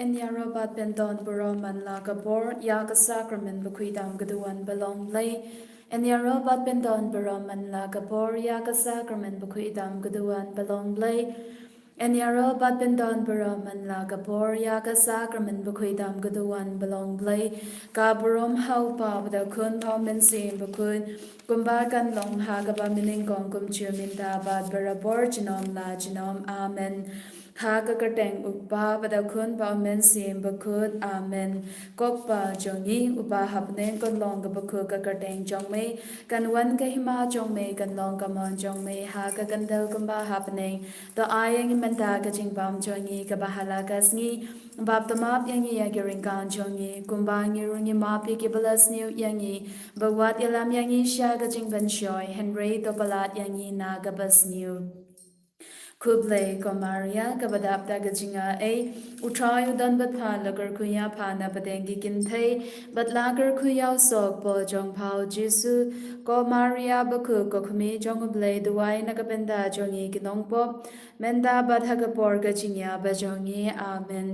En yarobat bendon buroman la gabor yaga sacrament bequidam gaduan belong lay. En yarobat bendon buroman la gabor yaga sacrament bequidam gaduan belong lay. En yarobat bendon buroman la gabor yaga sacrament bequidam gaduan belong lay. Gaburom hau pa bada kun pau men sin bekun kumba kan long hagaba mining gong kum chuminda bad barabor jinom la jinom amen. Haga kerteng upa pada kun pa men sim bakut amen kok pa jongi upa hapnen kon long ka bakut ka kerteng jong me kan wan ka hima jong me kan long ka mon jong me haga kan dal kan ba hapnen to ayang menta ka jing pam jongi ka bahala ka sngi bab to map yangi ya giring kan jongi kumba ngi rungi map ki balas new yangi bawat yalam yangi sha ka jing ban shoy henry to palat yangi na ka bas new Kuble ko Maria kabadap da Jingaiei utrai udan bat pha lagar kuya phana badengi kintei bat lagar kuya sok po jong phao Jesu ko Maria baku ko khmi jong ble duai nakapenda jongi kinong pop menda bat hagapor ka jinya ba jongi amen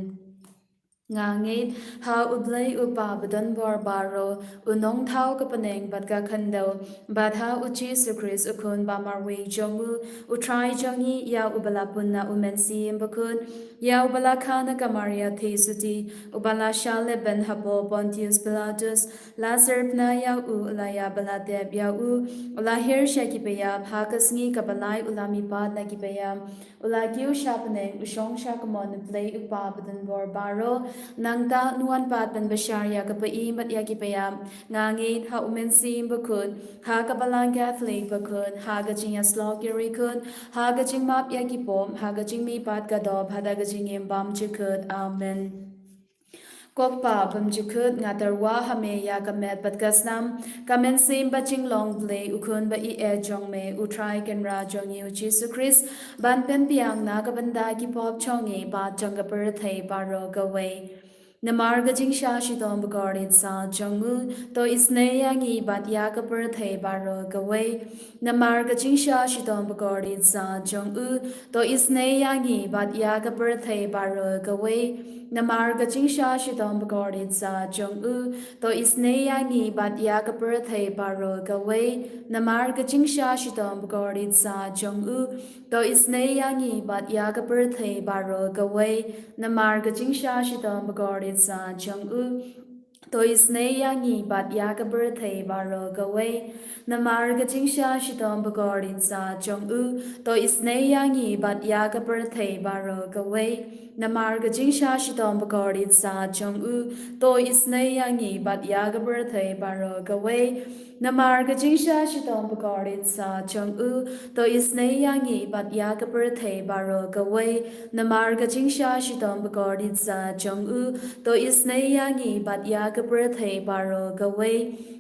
Ngangit ha ublay upabadan barbaro unong thao kapaneng bat ka khando bat ha uchi sukris ukun ba marwi jongu utrai jongi ya ubala punna umensi imbakun ya ubala khana kamaria thesuti ubala shale ben habo Pontius Pilatus la serpna ya u la ya bala deb ya u ula her shaki beya phakasngi kabalai ulami pad na gibeya ula kiu shapaneng usong shakamon play upabadan barbaro Nangta nuan pat ban basharya kapa I mat yaki payam ngangit ha umen sim bakun ha kabalang Catholic bakun ha gajing yaslog yuri kun ha gajing map yaki pom ha gajing mi pat gadob ha da gajing bam chikut amen Kokpa bamjikut ngatarwa hame ya kamet badgasnam kamen sim baching long play ukun ba I e jong me utrai kenra jong yu Jesus Christ ban pen piang na kabanda ki pop chongi ba jong per thai baro gaway Namarga jing sha shidom bagardit sa jongu to isne yangi bat yaka per thai baro gaway Namarga jing sha shidom bagardit sa jongu to isne yangi bat yaka per thai baro gaway Namarga jing sha shidom bagardit sa jongu to isne yangi bat yaka per thai baro gaway Namarga jing sha shidom bagardit sa jongu to isne yangi bat yaka per thai baro gaway Namarga jing sha shidom bagardit sa jongu to isne yangi bat yaka per thai baro gaway Namarga jing sha shidom bagardit sa jongu to isne yangi bat yaka per thai baro gaway Namarga jing sha shidom bagardit sa jongu to isne yangi bat yaka per thai baro gaway Namarga jing sha shidom bagardit sa jongu to isne yangi bat yaka per thai baro gaway Namarga jing sha shidom bagardit sa jongu to isne yangi bat yaka per thai baro gaway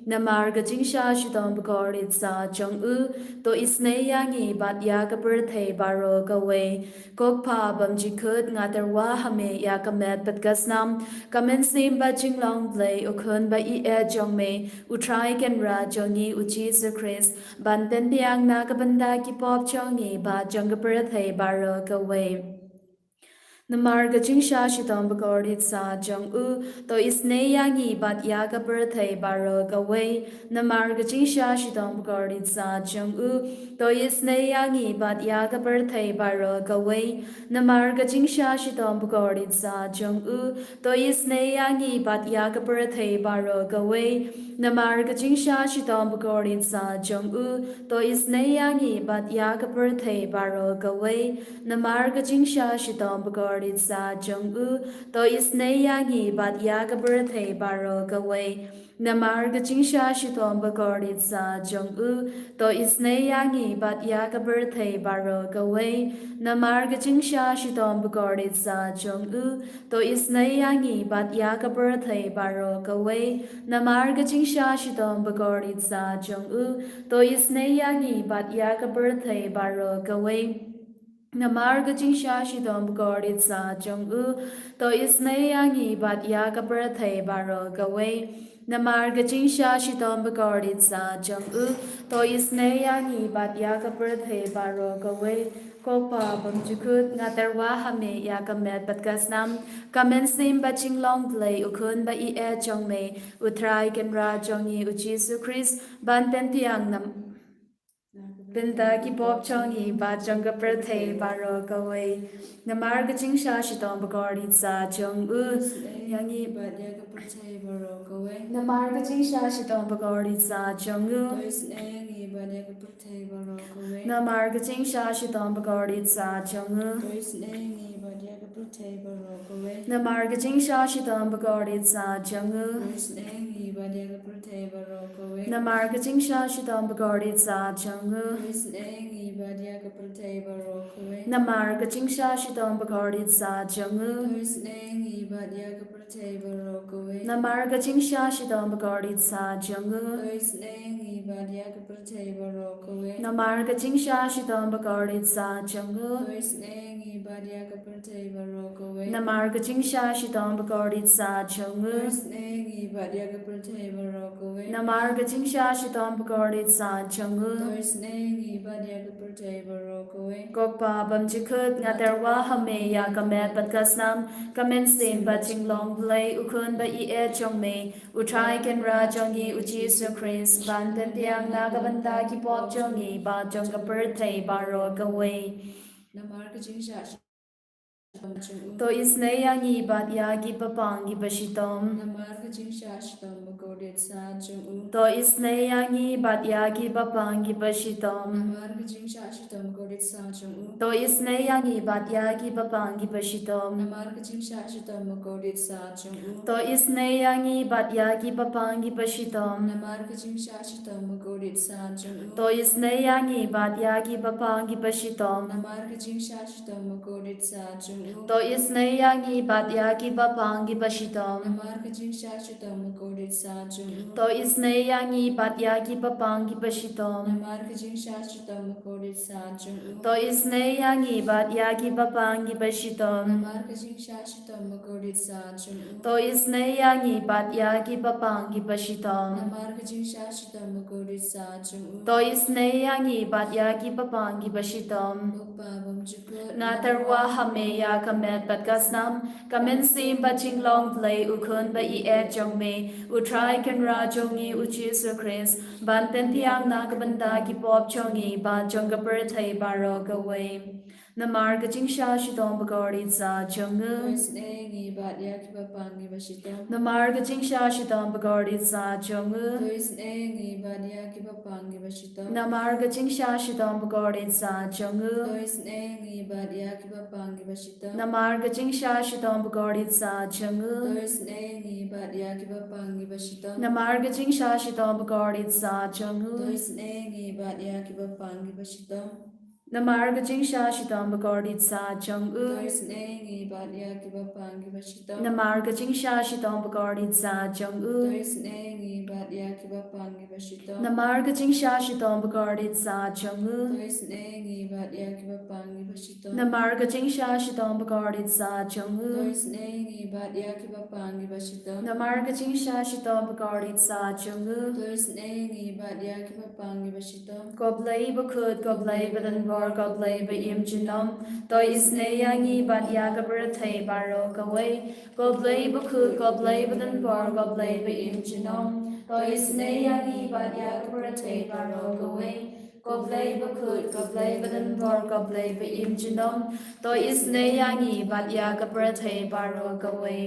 Namarga jing sha shidom bagardit sa jongu to isne yangi bat yaka per thai baro gaway kokpa bamjikut ngatarwa hame yakamet badgasnam kamen sim baching long play ukun ba I e jong me utrai kenra jongi uchi Jesus Christ ban pen piang na kabanda ki pop chongi ba jong per thai baro gaway Namarga jing sha shidom bagardit sa jong u to isne yangi bat yaga per thai baro gaway Namarga jing sha shidom bagardit sa jong u to isne yangi bat yaga per thai baro gaway Namarga jing sha shidom bagardit sa jong u to isne yangi bat yaga per thai baro gaway Namarga jing sha shidom bagardit sa jong u to isne yangi bat yaga per thai baro gaway Namarga jing sha shidom bagardit sa jong u to isne yangi bat yaga per thai baro gaway Namarga jing sha shidom bagardit sa jong u to isne yangi bat yaga per thai baro gaway Namarga jing sha shidom bagardit sa jong u to isne yangi bat yaga per thai baro gaway Namarga jing sha shidom bagardit sa jong u to isne yangi bat yaga per thai baro gaway Namarga jing sha shidom bagardit sa jong u to isne yangi bat yaga per thai baro gaway Namarga jingsha shitom bagorit sa jong u to isne yangi bat yaga birthday baro gawe kopa bam jukut ngaterwa hame yaga met bat kasnam kamen sim baching long play ukun ba I jong me utrai kenra jongi uchisu Chris ban pentiang nam Pinta ki pop chongi ba jonga birthday baro gawe namarga jingsha shitom bagorit sa jong u yangi but yaga birthday baro gawe namarga jingsha shitom bagorit sa jong u toisnengi but yaga birthday baro gawe namarga jingsha shitom bagorit sa jong u toisnengi but yaga birthday baro gawe namarga jingsha shitom bagorit sa jong u toisnengi but yaga birthday baro gawe namarga jingsha shitom bagorit sa jong u toisnengi but yaga birthday baro gawe namarga jingsha shitom bagorit sa jong u toisnengi but yaga birthday baro gawe namarga jingsha shitom bagorit sa jong u toisnengi but yaga birthday baro gawe namarga jingsha shitom bagorit sa jong u toisnengi but yaga birthday baro gawe namarga jingsha shitom bagorit sa jong u toisnengi but yaga birthday baro gawe namarga jingsha shitom bagorit sa jong u toisnengi but yaga birthday baro gawe Kokpa bam jikut ngaterwa hame ya kamet bat kasnam kamen sim ba long play ukun ba I jong me utrai ken ra jongi uchi su Chris ban ten tiang na kabanta ki pop jongi ba jong ka birthday baro gawe namarga jingsha to isne yangi bat ya gi papang gi bashitom namarga jingsha shitom bagorit sa jong u to isne yangi bat ya gi papang gi bashitom namarga jingsha shitom bagorit sa jong u to isne yangi bat ya gi papang gi bashitom namarga jingsha shitom bagorit sa jong u to isne yangi bat ya gi papang gi bashitom namarga jingsha shitom bagorit sa jong u to isne yangi bat ya gi papang gi bashitom namarga jingsha shitom bagorit sa jong u to isne yangi bat ya gi papang gi bashitom namarga jingsha shitom bagorit sa jong u to isne yangi bat ya gi papang gi bashitom namarga jingsha shitom bagorit sa jong u to isne yangi bat ya gi papang gi bashitom namarga jingsha shitom bagorit sa jong u to isne yangi bat ya gi papang gi bashitom namarga jingsha shitom bagorit sa jong u to isne yangi bat ya gi papang gi bashitom Bokpa bam jukut na tarwa hame ya kamet bat kasnam kamen sim ba long play ukun ba I jong me utrai ken ra jongi uchi su Chris ban ten tiang na kabanda ki pop chongi ba jong ka birthday baro gawe namar ga jingsha shitom bagorit sa jong u toisnengi but yaga bapangi bashitom namar ga jingsha shitom bagorit sa jong u toisnengi but yaga bapangi bashitom namar ga jingsha shitom bagorit sa jong u toisnengi but yaga bapangi bashitom namar ga jingsha shitom bagorit sa jong u toisnengi but yaga bapangi bashitom namar ga jingsha shitom bagorit sa jong u toisnengi but yaga bapangi bashitom namar ga jingsha shitom bagorit sa jong u toisnengi but yaga bapangi bashitom namar ga jingsha shitom bagorit sa jong u toisnengi but yaga bapangi bashitom namar ga jingsha shitom bagorit sa jong u toisnengi but yaga bapangi bashitom namar ga jingsha shitom bagorit sa jong u toisnengi but yaga bapangi bashitom namar ga jingsha shitom bagorit sa jong u toisnengi but yaga bapangi bashitom Goblay bakut goblay badan bor goblay ba im jinom to isne yangi bat ya ka birthday baro gawe goblay bakut goblay badan bor goblay ba im jinom to isne yangi bat ya ka birthday baro gawe goblay bakut goblay badan bor goblay ba im jinom to isne yangi bat ya ka birthday baro gawe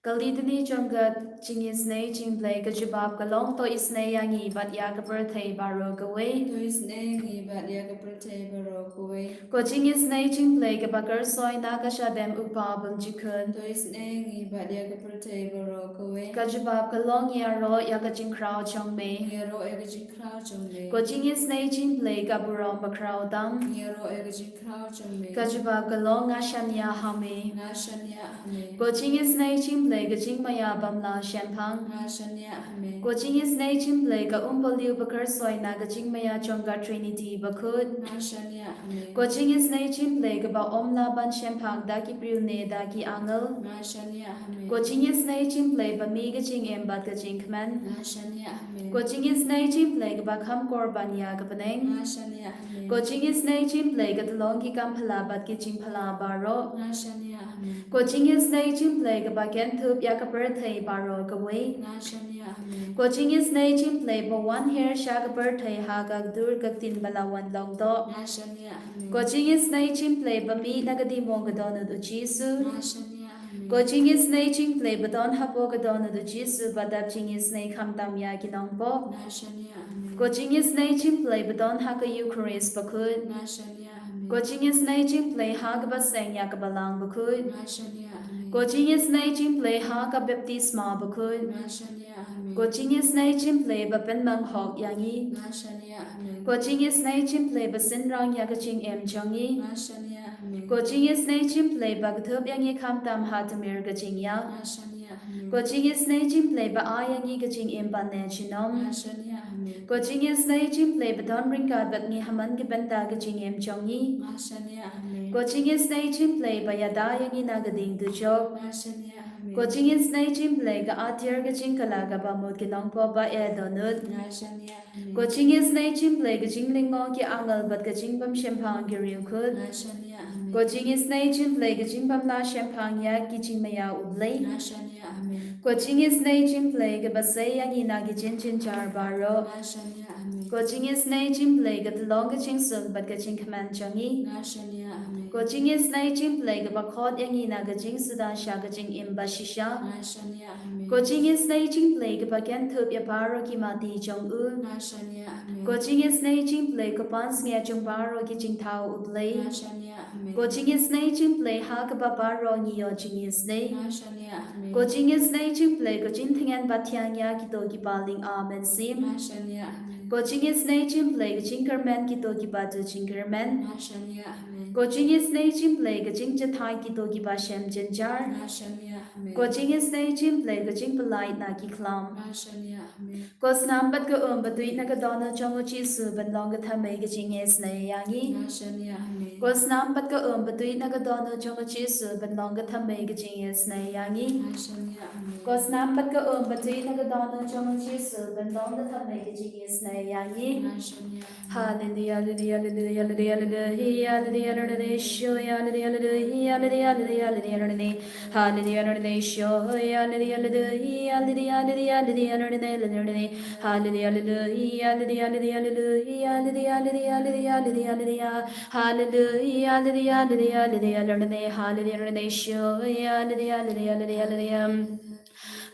Kalidani jongat jingisne jingplay kajibab kalong to isne yangi bat ya ka birthday baro gawe toisnengi but yaga birthday baro gawe ko jingisne jingplay ka bakar soy na ka shadem upa bam jikun toisnengi but yaga birthday baro gawe kajibab kalong ya ro ya ka jingkrao chongme ngero ega jingkrao chongme ko jingisne jingplay ka burom bakrao dam ngero ega jingkrao chongme kajibab kalong nga shanya hame nga shanya hame ko jingisne jingplay play ga jing maya bamla shampang. Ngashania Hame. Coaching is nation play ga umpaliu bakar soina ga jing maya chonga Trinity bakut. Ngashania Hame. Coaching is nation play ga ba omla ban shampang da ki priu ne da ki angal. Ngashania Hame. Coaching is nation play ba mi ga jing em bat ga jing kman. Ngashania Hame. Coaching is nation play ga ba kham korban ya ga paneng. Ngashania Hame. Coaching is nation play ga tlong ki kam phala bat ki jing phala baro. Ngashania Hame. Coaching is nation play ga ba ken thup ya ka per thai baro ka wei. Ngashania Hame. Coaching is nation play ba one hair sha ka per thai ha ga dur ka tin balawan long do. Ngashania Hame. Coaching is nation play ba mi na ga di mo ga don du jisu. Ngashania Hame. Coaching is nation play ba don ha po ga don du jisu ba dap ching is nei kham tam ya ki nong po. Ngashania Hame. Coaching is nation play ba don ha ka Eucharist ba khut. Ngashania Hame. Coaching is nation play ha ga ba seng ya ka balang ba khut. Ngashania Hame. Coaching is nation play ha ka baptisma ba khut. Ngashania Hame. Coaching is nation play ba pen mang hok yangi. Ngashania Hame. Coaching is nation play ba sin rang ya ka ching em changi. Ngashania Hame. Coaching is nation play ba ka thup yangi kham tam ha tamir ka ching ya. Ngashania Hame. Coaching is nation play ba a yangi ka ching em ban ne chinom. Ngashania Hame. Coaching is nation play ba don ring ka bat ni haman ki ban ta ka ching em changi. Ngashania Hame. Coaching is nation play ba ya da yangi na ga ding tu chok. Ngashania Hame. Coaching is nation play ga atir ka ching kala ga ba mot ki nong po ba e donut. Ngashania Hame. Coaching is nation play ga ching ling ngong ki angal bat ka ching bam shempang ki riu khut. Ngashania Hame. Coaching is nation play ga ching bam la shempang ya ki ching maya ublay. Ngashania Hame. Coaching is nation play ga ba say yangi na gi chin chin char baro. Ngashania Hame. Coaching is nation play ga tlong ga ching sun bat ka ching command changi. Ngashania Hame. Coaching is nation play ga ba khot yangi na ga ching sudan sha ga ching imba shisha. Ngashania Hame. Coaching is nation play ga ba ken thup ya baro ki ma di jong u. Ngashania Hame. Coaching is nation play ga pans ngia chung baro ki ching thao ublay. Ngashania Hame. Coaching is nation play ha ga ba baro ngi yo ching is ne. Ngashania Hame. Coaching is nation play ga chin thingan ba thiang ya ki to ki baling amen sim. Ngashania Hame. Coaching is nation play ga chinkerman ki to ki ba tu chinkerman. Ngashania Hame. Coaching is nation play ga ching chathai ki to ki ba shem jinjar. Ngashania Hame. Coaching is nation play ga ching polite na ki klam. Ngashania Hame. Cos nam bat ga batui na ga dona chong chi su ban long ga thamai ga ching es na yangi. Ngashania Hame. Cos nam bat ga batui na ga dona chong chi su ban long ga thamai ga ching es na yangi. Ngashania Hame. Cos nam bat ga batui na ga dona chong chi su ban long ga thamai ga ching es na yangi. Ngashania Hame. Hallelujah, hallelujah, hallelujah, hallelujah, hallelujah, hallelujah, show, hallelujah, hallelujah, hallelujah, hallelujah, hallelujah, hallelujah, hallelujah, show, hallelujah, hallelujah, hallelujah, hallelujah, hallelujah, hallelujah, hallelujah, hallelujah, hallelujah, hallelujah, hallelujah, hallelujah, hallelujah, hallelujah, hallelujah, hallelujah, hallelujah, hallelujah, hallelujah, show, hallelujah, hallelujah, hallelujah.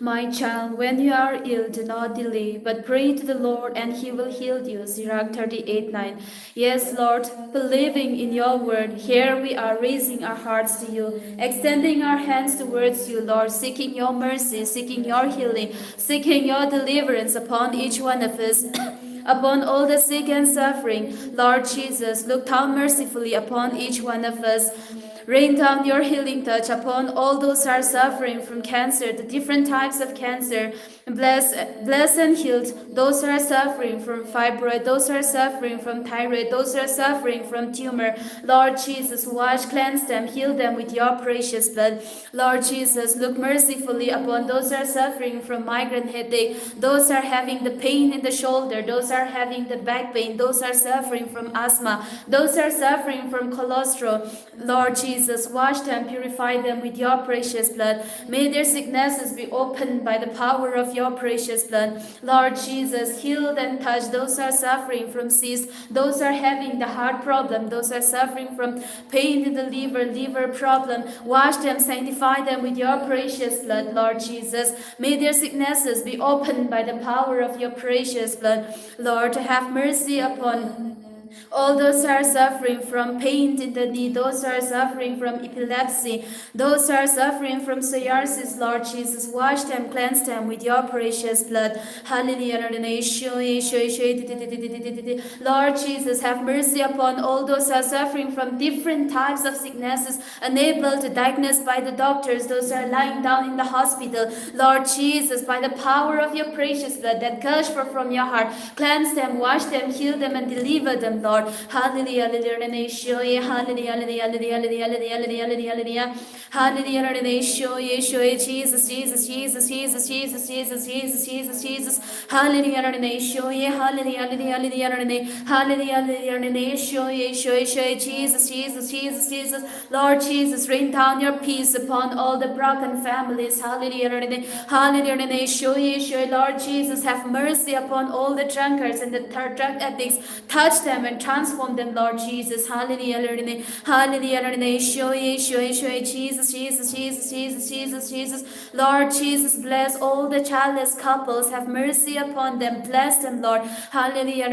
My child, when you are ill, do not delay, but pray to the Lord, and He will heal you. Sirach 38:9. Yes, Lord, believing in your word, here we are raising our hearts to you, extending our hands towards you, Lord, seeking your mercy, seeking your healing, seeking your deliverance upon each one of us. Upon all the sick and suffering, Lord Jesus, look down mercifully upon each one of us. Rain down your healing touch upon all those who are suffering from cancer, the different types of cancer. Bless and heal those who are suffering from fibroid, those who are suffering from thyroid, those who are suffering from tumor. Lord Jesus, wash, cleanse them, heal them with your precious blood. Lord Jesus, look mercifully upon those who are suffering from migraine headache, those who are having the pain in the shoulder, those who are having the back pain, those who are suffering from asthma, those who are suffering from cholesterol. Lord Jesus, wash them, purify them with your precious blood. May their sicknesses be opened by the power of your precious blood. Lord Jesus, heal and touch those who are suffering from cysts, those who are having the heart problem, those who are suffering from pain in the liver problem. Wash them, sanctify them with your precious blood, Lord Jesus. May their sicknesses be opened by the power of your precious blood. Lord, have mercy upon All those who are suffering from pain in the knee, those who are suffering from epilepsy, those who are suffering from psoriasis, Lord Jesus, wash them, cleanse them with your precious blood. Hallelujah. Lord Jesus, have mercy upon all those who are suffering from different types of sicknesses, unable to diagnose by the doctors, those who are lying down in the hospital. Lord Jesus, by the power of your precious blood that gush from your heart, cleanse them, wash them, heal them, and deliver them, Lord. Hallelujah. Hallelujah. Hallelujah. Hallelujah. Hallelujah. Jesus, Jesus, Jesus, Jesus, Jesus, Jesus, Jesus, Jesus, Jesus. Hallelujah. Hallelujah. Hallelujah. Hallelujah. Jesus, Jesus, Jesus, Jesus. Lord Jesus, rain down your peace upon all the broken families. Hallelujah. Hallelujah. Lord Jesus, have mercy upon all the drunkards and the drug addicts. Touch them and transform them, Lord Jesus. Hallelujah. Hallelujah. Jesus, Jesus, Jesus, Jesus, Jesus, Jesus. Lord Jesus, bless all the childless couples. Have mercy upon them. Bless them, Lord. Hallelujah.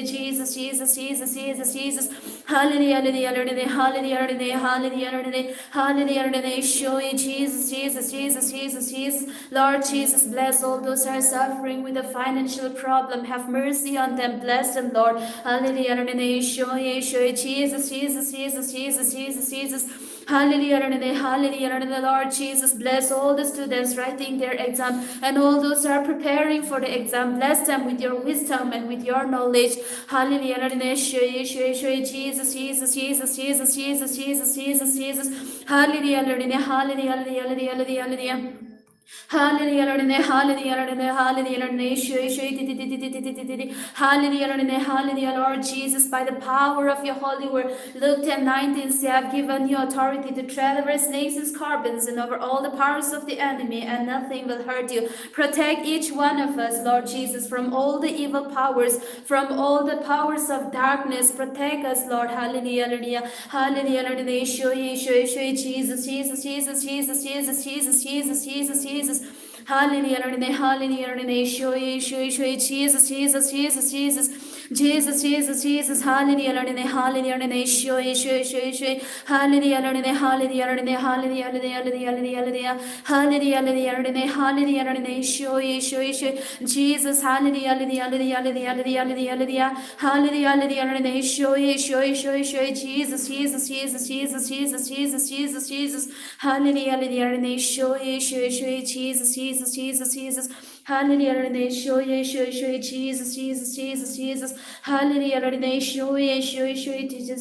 Jesus, Jesus, Jesus, Jesus, Jesus. Hallelujah. Hallelujah. Hallelujah. Hallelujah. Hallelujah. Jesus, Jesus, Jesus, Jesus, Jesus. Lord Jesus, bless all those who are suffering with a financial problem. Have mercy on them. Bless them, Lord. Hallelujah. Jesus, Jesus, Jesus, Jesus, Jesus, Jesus. Hallelujah. Hallelujah. Lord Jesus, bless all the students writing their exam and all those who are preparing for the exam. Bless them with your wisdom and with your knowledge. Hallelujah. Jesus, Jesus, Jesus, Jesus, Jesus, Jesus, Jesus, Jesus. Hallelujah. Hallelujah. Hallelujah. Hallelujah. Hallelujah, hallelujah, hallelujah, hallelujah, hallelujah, Lord Jesus, by the power of your holy word. Luke 10:19 says, I have given you authority to tread over snakes and scorpions and over all the powers of the enemy, and nothing will hurt you. Protect each one of us, Lord Jesus, from all the evil powers, from all the powers of darkness. Protect us, Lord. Hallelujah, hallelujah, hallelujah, hallelujah, Jesus, Jesus, Jesus, Jesus, Jesus, Jesus, Jesus, Jesus, Jesus. Hallelujah, hallelujah, hallelujah, Jesus, Jesus, Jesus, Jesus. Jesus, Jesus, Jesus, hallelujah, hallelujah, hallelujah, hallelujah, hallelujah, hallelujah, hallelujah, hallelujah, hallelujah, hallelujah, hallelujah, Jesus, hallelujah, hallelujah, hallelujah, hallelujah, hallelujah, Jesus, Jesus, Jesus, Jesus, Jesus, Jesus, Jesus, Jesus, hallelujah, hallelujah, Jesus, Jesus, Jesus, Jesus. Hallelujah, Jesus, Jesus, Jesus, Jesus. Hallelujah, Jesus,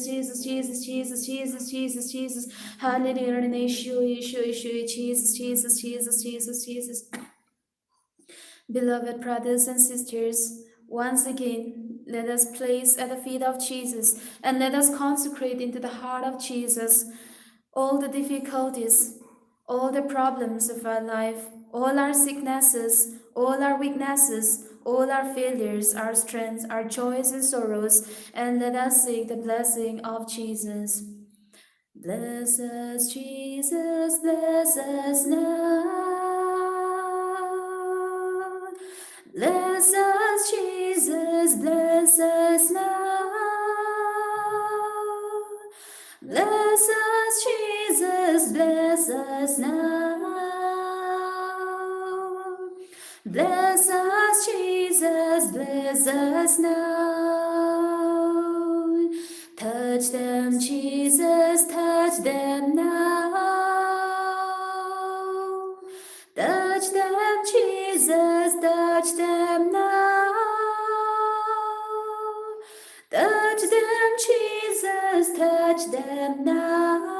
Jesus, Jesus, Jesus, Jesus, Jesus, Jesus. Hallelujah, Jesus, Jesus, Jesus, Jesus, Jesus. Beloved brothers and sisters, once again, let us place at the feet of Jesus and let us consecrate into the heart of Jesus all the difficulties, all the problems of our life, all our sicknesses, all our weaknesses, all our failures, our strengths, our joys and sorrows, and let us seek the blessing of Jesus. Bless us, Jesus, bless us now. Bless us, Jesus, bless us now. Bless us, Jesus, bless us now. Bless us, Jesus, bless us now. Touch them, Jesus, touch them now. Touch them, Jesus, touch them now. Touch them, Jesus, touch them now.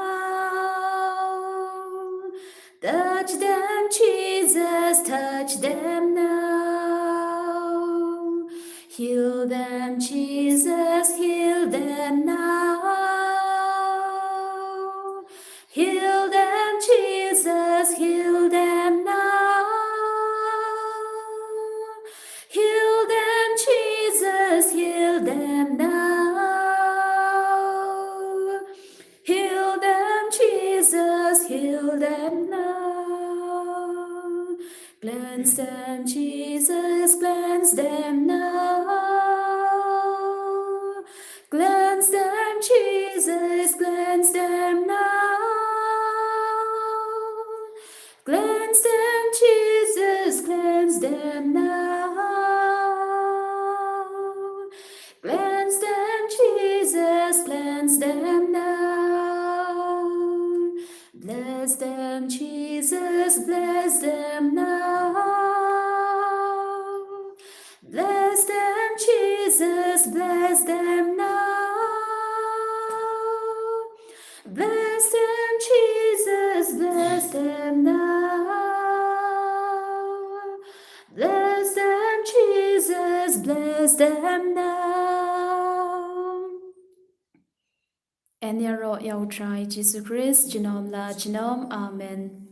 Touch them, Jesus, touch them now. Heal them, Jesus, heal them now. Heal them, Jesus, heal them now. Heal them, Jesus, heal them now. Heal them, Jesus, heal them now. Cleanse them, Jesus, cleanse them now. them now. Bless them, Jesus, bless them now. Bless them, Jesus, bless them now. Bless them, Jesus, bless them now. Bless them, Jesus, bless them now. And your Lord, your try, Jesus Christ, Genome la Genome, Amen.